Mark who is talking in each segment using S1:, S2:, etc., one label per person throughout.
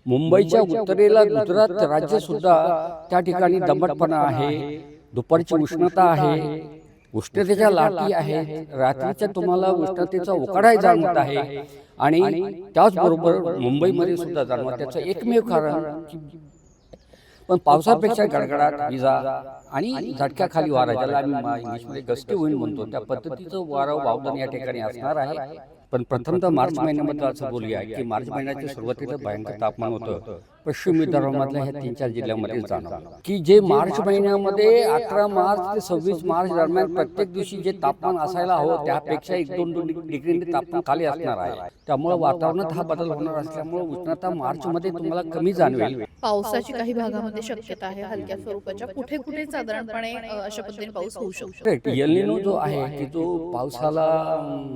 S1: मुंबईच्या उत्तरेला गुजरात राज्य सुद्धा त्या ठिकाणी दमटपणा आहे, दुपारची उष्णता आहे, उष्णतेच्या लाटी आहेत, रात्रीच्या तुम्हाला उष्णतेचा उकाडाही जाणवत आहे आणि त्याचबरोबर मुंबईमध्ये सुद्धा जाणवत. त्याचं एकमेव कारण पण पावसापेक्षा गडगडाट, विजा आणि झटक्याखाली वारा, ज्याला आम्ही इंग्लिशमध्ये गस्टी विंड म्हणतो, त्या पद्धतीचं वारं वावदान या ठिकाणी असणार आहे. पण प्रथमतः मार्च महिन्याबद्दल असं बोलूया की मार्च महिन्याच्या सुरुवातीला भयंकर तापमान होतं पश्चिम विदर्भामधल्या ह्या 3-4 जिल्ह्यांमध्ये जाणवलं की जे मार्च महिन्यामध्ये 11 मार्च ते 26 मार्च दरम्यान प्रत्येक दिवशी जे तापमान असायला हवं त्यापेक्षा 1-2 डिग्री तापमान खाली असणार आहे. त्यामुळे वातावरणात हा बदल होणार असल्यामुळे उष्णता मार्च मध्ये तुम्हाला कमी जाणवेल.
S2: पावसाची काही भागामध्ये शक्यता आहे हलक्या स्वरूपाच्या, कुठे कुठे साधारणपणे अशा पद्धतीने पाऊस होऊ शकतो.
S1: एल निनो जो आहे की जो पावसाला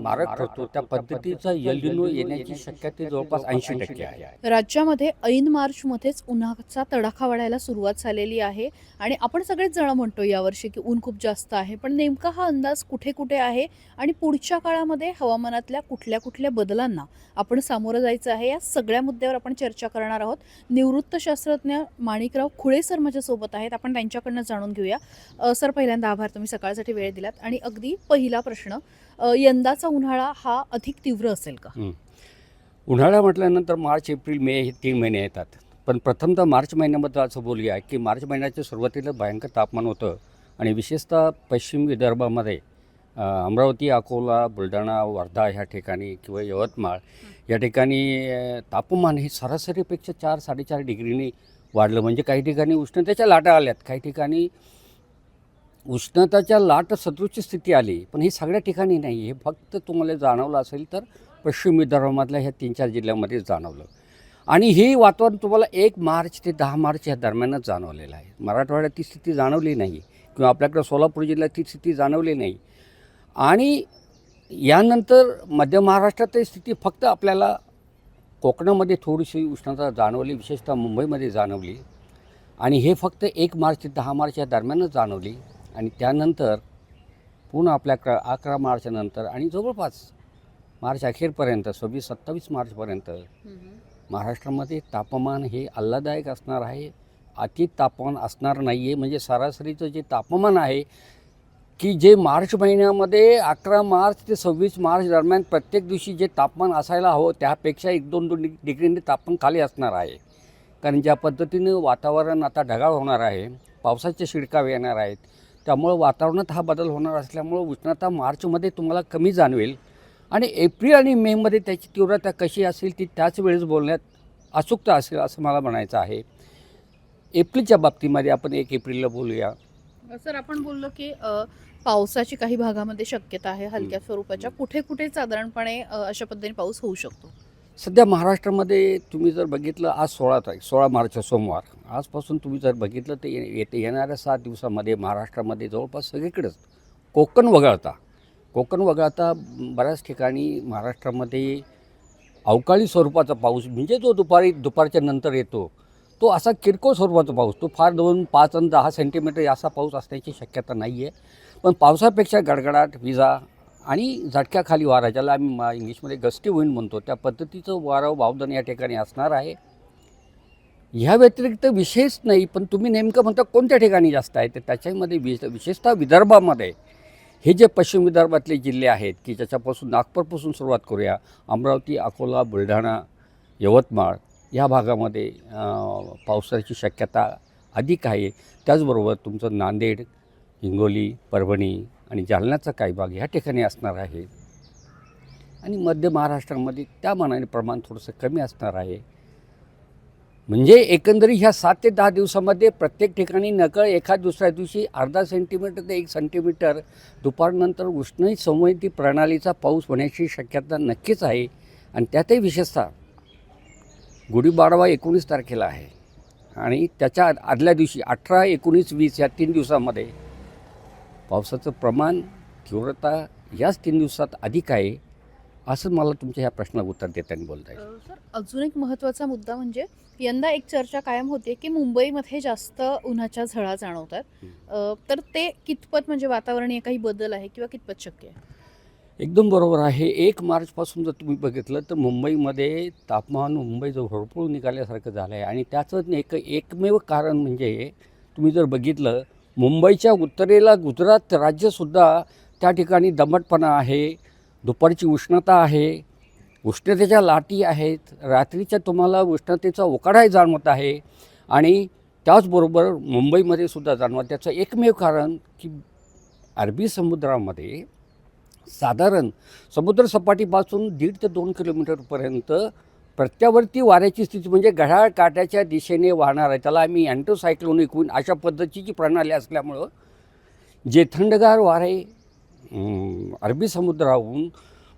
S1: मारक ठरतो त्या पद्धतीचा एल निनो येण्याची शक्यता जवळपास 80% आहे.
S2: राज्यामध्ये ऐन मार्च मध्येच उन्हाचा तडाखा वाढायला सुरुवात झालेली आहे आणि आपण सगळेच जण म्हणतो यावर्षी की ऊन खूप जास्त आहे, पण नेमका हा अंदाज कुठे कुठे आहे आणि पुढच्या काळामध्ये हवामानातल्या कुठल्या कुठल्या बदलांना आपण सामोरं जायचं आहे, या सगळ्या मुद्द्यावर आपण चर्चा करणार आहोत. निवृत्त शास्त्रज्ञ माणिकराव खुळे सर माझ्यासोबत आहेत, आपण त्यांच्याकडनं जाणून घेऊया. सर, पहिल्यांदा आभार, तुम्ही सकाळसाठी वेळ दिलात. आणि अगदी पहिला प्रश्न, यंदाचा उन्हाळा हा अधिक तीव्र असेल का?
S1: उन्हाळा म्हटल्यानंतर मार्च, एप्रिल, मे हे 3 महिने येतात. पण प्रथमतः मार्च महिन्याबद्दल असं बोलूया की मार्च महिन्याच्या सुरुवातीला भयंकर तापमान होतं आणि विशेषतः पश्चिम विदर्भामध्ये अमरावती, अकोला, बुलढाणा, वर्धा ह्या ठिकाणी किंवा यवतमाळ या ठिकाणी तापमान हे सरासरीपेक्षा 4-4.5 डिग्रीने वाढलं. म्हणजे काही ठिकाणी उष्णतेच्या लाटा आल्यात, काही ठिकाणी उष्णताच्या लाट सदृश स्थिती आली, पण ही सगळ्या ठिकाणी नाही. हे फक्त तुम्हाला जाणवलं असेल तर पश्चिम विदर्भामधल्या ह्या 3-4 जिल्ह्यांमध्ये जाणवलं. आणि हे वातावरण तुम्हाला 1 मार्च ते 10 मार्च या दरम्यानच जाणवलेलं आहे. मराठवाड्यात ती स्थिती जाणवली नाही किंवा आपल्याकडे सोलापूर जिल्ह्यात ती स्थिती जाणवली नाही. आणि यानंतर मध्य महाराष्ट्रात स्थिती फक्त आपल्याला कोकणामध्ये थोडीशी उष्णता जाणवली, विशेषतः मुंबईमध्ये जाणवली. आणि हे फक्त 1 मार्च ते 10 मार्च या दरम्यानच जाणवली. आणि त्यानंतर पुन्हा आपल्याकडं 11 मार्चनंतर आणि जवळपास मार्च अखेरपर्यंत 26-27 मार्चपर्यंत महाराष्ट्रामध्ये तापमान हे आल्हाददायक असणार आहे. अति तापमान असणार नाही आहे. म्हणजे सरासरीचं जे तापमान आहे की जे मार्च महिन्यामध्ये 11 मार्च ते 26 मार्च दरम्यान प्रत्येक दिवशी जे तापमान असायला हवं त्यापेक्षा 1-2 डिग्रीने तापमान खाली असणार आहे. कारण ज्या पद्धतीनं वातावरण आता ढगाळ होणार आहे, पावसाचे शिडकावे येणार आहेत, त्यामुळं वातावरणात हा बदल होणार असल्यामुळं उष्णता मार्चमध्ये तुम्हाला कमी जाणवेल. आणि एप्रिल आणि मेमध्ये त्याची तीव्रता कशी असेल ती त्याच वेळेस बोलण्यात अचूकता असेल असं मला म्हणायचं आहे. एप्रिलच्या बाबतीमध्ये आपण 1 एप्रिलला बोलूया.
S2: सर, आपण बोललो की पावसाची काही भागामध्ये शक्यता आहे हलक्या स्वरूपाच्या, कुठे कुठे साधारणपणे अशा पद्धतीने पाऊस होऊ शकतो?
S1: सध्या महाराष्ट्रामध्ये तुम्ही जर बघितलं, आज 16 मार्च सोमवार, आजपासून तुम्ही जर बघितलं तर येणाऱ्या 7 दिवसामध्ये महाराष्ट्रामध्ये जवळपास सगळीकडेच कोकण वगळता बऱ्याच ठिकाणी महाराष्ट्रामध्ये अवकाळी स्वरूपाचा पाऊस, म्हणजे जो दुपारच्या नंतर येतो तो असा किरकोळ स्वरूपाचा पाऊस, तो फार 2, 5 आणि 10 सेंटीमीटर असा पाऊस असण्याची शक्यता नाही आहे. पण पावसापेक्षा गडगडाट, विजा आणि झटक्याखाली वारा, ज्याला आम्ही इंग्लिशमध्ये गस्टी विंड म्हणतो, त्या पद्धतीचं वारं वावदान या ठिकाणी असणार आहे. ह्या व्यतिरिक्त विशेष नाही. पण तुम्ही नेमकं म्हणता कोणत्या ठिकाणी जास्त आहे, तर त्याच्यामध्ये विशेषतः विदर्भामध्ये हे जे पश्चिम विदर्भातले जिल्हे आहेत की ज्याच्यापासून नागपूरपासून सुरुवात करूया, अमरावती, अकोला, बुलढाणा, यवतमाळ या भागामध्ये पावसाची शक्यता अधिक आहे. त्याचबरोबर तुमचं नांदेड, हिंगोली, परभणी आणि जालन्याचा काही भाग ह्या ठिकाणी असणार आहे. आणि मध्य महाराष्ट्रामध्ये त्या मानाने प्रमाण थोडंसं कमी असणार आहे. म्हणजे एकंदरीत ह्या 7 ते 10 दिवसामध्ये प्रत्येक ठिकाणी नकळ एखाद दुसऱ्या दिवशी अर्धा सेंटीमीटर ते 1 सेंटीमीटर दुपारनंतर उष्ण संवहनी प्रणालीचा पाऊस होण्याची शक्यता नक्कीच आहे. आणि त्यातही विशेषतः गुढीपाडवा 19 तारखेला आहे आणि त्याच्या आदल्या दिवशी 18, 19, 20 या 3 दिवसामध्ये पावसाचं प्रमाण, तीव्रता याच 3 दिवसात अधिक आहे असं मला तुमच्या ह्या प्रश्नाला उत्तर देताना बोलता येईल.
S2: सर, अजून एक महत्त्वाचा मुद्दा म्हणजे यंदा एक चर्चा कायम होते की मुंबईमध्ये जास्त उन्हाच्या झळा जाणवतात, तर ते कितपत म्हणजे वातावरणीय काही बदल आहे किंवा कितपत शक्य आहे?
S1: एकदम बरोबर आहे. 1 मार्चपासून जर तुम्ही बघितलं तर मुंबईमध्ये तापमान मुंबईचं होरपळून निघाल्यासारखं झालं आहे आणि त्याचं एकमेव कारण म्हणजे तुम्ही जर बघितलं मुंबईच्या उत्तरेला गुजरात राज्यसुद्धा त्या ठिकाणी दमटपणा आहे, दुपारची उष्णता आहे, उष्णतेच्या लाटी आहेत, रात्रीच्या तुम्हाला उष्णतेचा उकाडाही जाणवत आहे आणि त्याचबरोबर मुंबईमध्ये सुद्धा जाणवत. त्याचं एकमेव कारण की अरबी समुद्रामध्ये साधारण समुद्रसपाटीपासून 1.5 ते 2 किलोमीटरपर्यंत प्रत्यावर्ती वाऱ्याची स्थिती म्हणजे घड्याळ काट्याच्या दिशेने वाहणार आहे. त्याला आम्ही अँटोसायक्लोनिक विंड अशा पद्धतीची प्रणाली असल्यामुळं जे थंडगार वारे अरबी समुद्राहून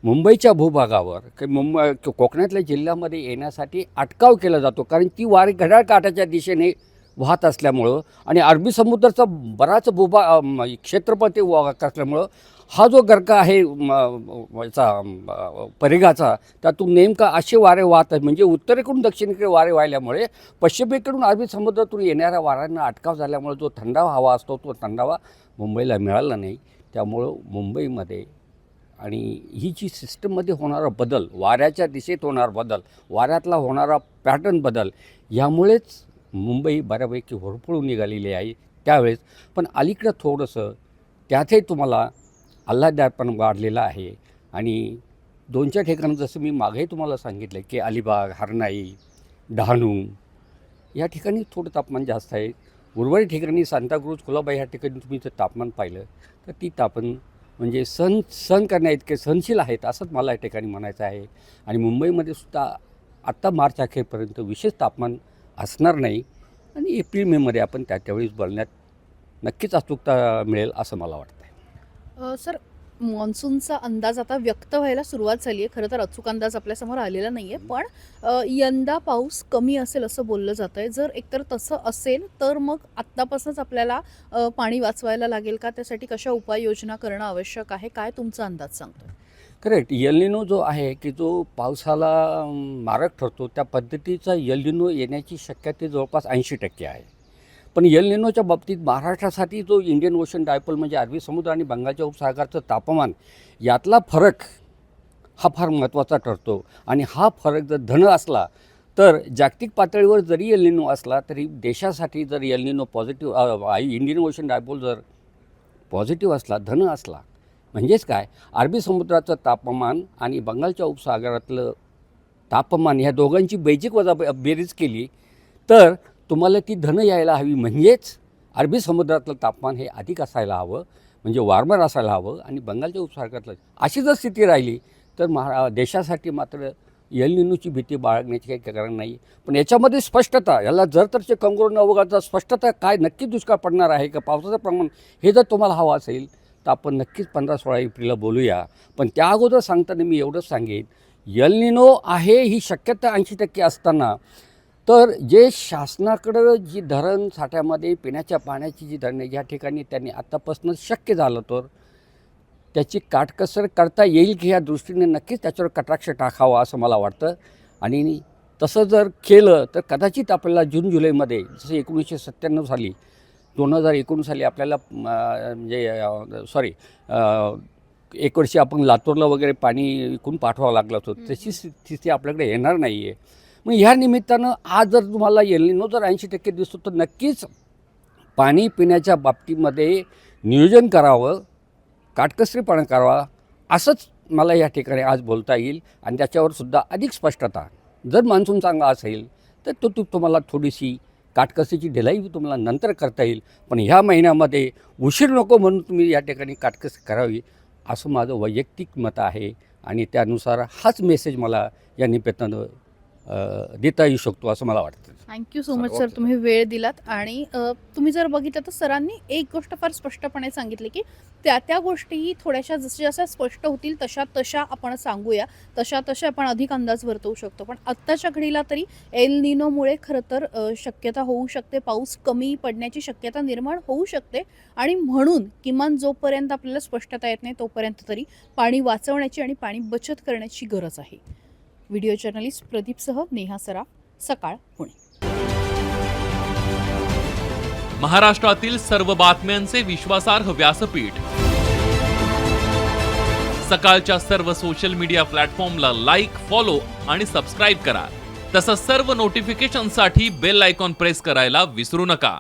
S1: मुंबईच्या भूभागावर कोकणातल्या जिल्ह्यामध्ये येण्यासाठी अटकाव केला जातो. कारण ती वारे घड्याळ काट्याच्या दिशेने वाहत असल्यामुळं आणि अरबी समुद्राचा बराच क्षेत्रफळ ते वाहत असल्यामुळं हा जो गरका आहे परिघाचा त्यातून नेमका असे वारे वाहत आहेत. म्हणजे उत्तरेकडून दक्षिणेकडे वारे वाहिल्यामुळे पश्चिमेकडून अरबी समुद्रातून येणाऱ्या वाऱ्यांना अटकाव झाल्यामुळे जो थंडावा हवा असतो तो थंडावा मुंबईला मिळाला नाही. त्यामुळं मुंबईमध्ये आणि ही जी सिस्टममध्ये होणारा बदल, वाऱ्याच्या दिशेत होणारा बदल, वाऱ्यातला होणारा पॅटर्न बदल, यामुळेच मुंबई बऱ्यापैकी होरपळून निघालेली आहे त्यावेळेस. पण अलीकडं थोडंसं त्यातही तुम्हाला आल्हाददायकपण वाढलेलं आहे आणि 2-4 ठिकाणं जसं मी मागेही तुम्हाला सांगितलं की अलिबाग, हरनाई, डहाणू या ठिकाणी थोडं तापमान जास्त आहे. उर्वरित ठिकाणी सांताक्रूज, कुलाबा ह्या ठिकाणी तुम्ही जर तापमान पाहिलं तर ती तापमान म्हणजे सहन करण्या इतके सहनशील आहेत असंच मला या ठिकाणी म्हणायचं आहे. आणि मुंबईमध्ये सुद्धा आत्ता मार्च अखेरपर्यंत विशेष तापमान असणार नाही आणि एप्रिल मेमध्ये आपण त्यावेळेस बोलण्यात नक्कीच अचूकता मिळेल असं मला वाटतं.
S2: सर, मान्सूनचा अंदाज आता व्यक्त व्हायला सुरुवात झाली आहे. खरं तर अचूक अंदाज आपल्यासमोर आलेला नाही आहे, पण यंदा पाऊस कमी असेल असं बोललं जातं आहे. जर एकतर तसं असेल तर मग आत्तापासूनच आपल्याला पाणी वाचवायला लागेल का? त्यासाठी कशा उपाययोजना करणं आवश्यक आहे? काय तुमचा अंदाज सांगतो?
S1: करेक्ट. एल निनो जो आहे की जो पावसाला मारक ठरतो त्या पद्धतीचा एल निनो येण्याची शक्यता जवळपास 80% आहे. पण एल निनोच्या बाबतीत महाराष्ट्रासाठी जो इंडियन ओशन डायपोल म्हणजे अरबी समुद्र आणि बंगालच्या उपसागराचं तापमान यातला फरक हा फार महत्त्वाचा ठरतो. आणि हा फरक जर धन असला तर जागतिक पातळीवर जरी एल निनो असला तरी देशासाठी जर El Nino positive Indian ocean dipole जर पॉझिटिव्ह असला, धन असला, म्हणजेच काय, अरबी समुद्राचं तापमान आणि बंगालच्या उपसागरातलं तापमान ह्या दोघांची बेजिक बेरीज केली तर तुम्हाला ती धन यायला हवी. म्हणजेच अरबी समुद्रातलं तापमान हे अधिक असायला हवं, म्हणजे वार्मर असायला हवं आणि बंगालच्या उपसागरातलं. अशी जर स्थिती राहिली तर देशासाठी मात्र एल निनोची भीती बाळगण्याची काही कारण नाही. पण याच्यामध्ये स्पष्टता, याला जर तरचे कंगोर न वगळता स्पष्टता काय नक्की दुष्काळ पडणार आहे का, पावसाचं प्रमाण हे जर तुम्हाला हवं असेल तर आपण नक्कीच 15-16 एप्रिलला बोलूया. पण त्या अगोदर सांगताना मी एवढंच सांगेन, एल निनो आहे ही शक्यता 80% असताना तर जे शासनाकडं जी धरण साठ्यामध्ये पिण्याच्या पाण्याची जी धरणं या ठिकाणी त्यांनी आत्तापासून शक्य झालं तर त्याची काटकसर करता येईल की या दृष्टीने नक्कीच त्याच्यावर कटाक्ष टाकावा असं मला वाटतं. आणि तसं जर केलं तर कदाचित आपल्याला जून-जुलैमध्ये जसं 1997 साली 2019 साली आपल्याला एक वर्षी आपण लातूरला वगैरे पाणी इकून पाठवावं लागलं होतं, तशी स्थिती आपल्याकडे येणार नाही आहे. मग ह्या निमित्तानं आज जर तुम्हाला एल निनो जर 80% दिसतो तर नक्कीच पाणी पिण्याच्या बाबतीमध्ये नियोजन करावं, काटकसरीपणा करावा असंच मला या ठिकाणी आज बोलता येईल. आणि त्याच्यावर सुद्धा अधिक स्पष्टता, जर मान्सून चांगला असेल तर तुम्हाला थोडीशी काटकसरीची ढिलाई तुम्हाला नंतर करता येईल. पण ह्या महिन्यामध्ये उशीर नको म्हणून तुम्ही या ठिकाणी काटकसरी करावी असं माझं वैयक्तिक मत आहे. आणि त्यानुसार हाच मेसेज मला या निमित्तानं देता येऊ शकतो असं मला वाटतं.
S2: थँक्यू सो मच सर, तुम्ही वेळ दिलात. आणि तुम्ही जर बघितलं तर सरांनी एक गोष्ट फार स्पष्टपणे सांगितली की त्या गोष्टीही थोड्याशा जशा स्पष्ट होतील तशा आपण सांगूया, तशा आपण अधिक अंदाज वर्तवू शकतो. पण आत्ताच्या घडीला तरी एल निनोमुळे खरं तर शक्यता होऊ शकते, पाऊस कमी पडण्याची शक्यता निर्माण होऊ शकते. आणि म्हणून किमान जोपर्यंत आपल्याला स्पष्टता येत नाही तोपर्यंत तरी पाणी वाचवण्याची आणि पाणी बचत करण्याची गरज आहे. व्हिडिओ जर्नलिस्ट प्रदीपसह नेहा सराफ, सकाळ, पुणे.
S3: महाराष्ट्रातील सर्व बातम्यांचे विश्वासार्ह व्यासपीठ सकाळच्या सर्व सोशल मीडिया प्लॅटफॉर्मला लाईक, फॉलो आणि सबस्क्राईब करा. तसंच सर्व नोटिफिकेशनसाठी बेल आयकॉन प्रेस करायला विसरू नका.